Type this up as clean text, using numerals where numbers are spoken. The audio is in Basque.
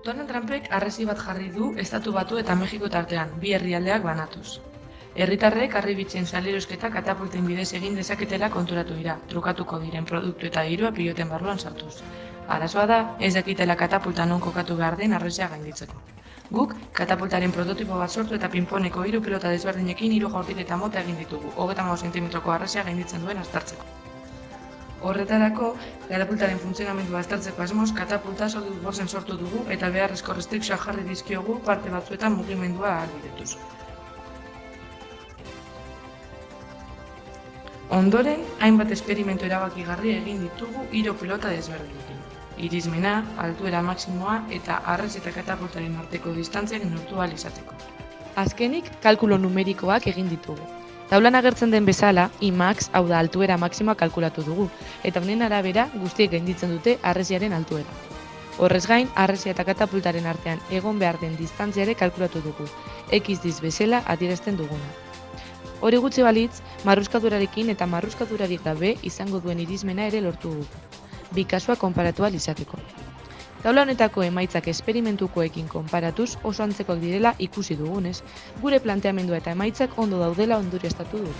Donald Trumpek harresi bat jarri du Estatu Batu eta Mexiko tartean, bi herrialdeak banatuz. Herritarrek harribitzen salerosketa katapulten bidez egin dezaketela konturatu dira, trukatuko diren produktu eta dirua piloten barruan sartuz. Arazoa da, ez dakitela katapulta non kokatu behar den harresia gainditzeko. Guk, katapultaren prototipo bat sortu eta pinponeko 3 pilota desberdinekin 3 jaurtiketa mota egin ditugu, 35 zentimetroko harresia gainditzen duen aztertzeko. Horretarako, katapultaren funtzionamendua aztertzeko asmoz, katapulta soldu bozen sortu dugu eta beharrezko restrikzioak jarri dizkiogu parte batzuetan mugimendua ahalbidetuz. Ondoren, hainbat esperimentu erabakigarri egin ditugu 3 pilota desberdinekin. Irismena, altuera maximoa eta harrez eta katapultaren arteko distantziak neurtu ahal izateko. Azkenik, kalkulo numerikoak egin ditugu. Taulan agertzen den bezala, Imax, hau da altuera maximoa kalkulatu dugu, eta honen arabera guztiek gainditzen dute harresiaren altuera. Horrez gain, harresia eta katapultaren artean egon behar den distantziare kalkulatu dugu, X diz bezala adierazten duguna. Hori gutxi balitz, marruskadurarekin eta marruskadurarik gabe izango duen irismena ere lortu dugu, bi kasuak konparatu ahal izateko. Taula honetako emaitzak esperimentukoekin konparatuz oso antzekoak direla ikusi dugunez, gure planteamendua eta emaitzak ondo daudela ondorioztatu dugu.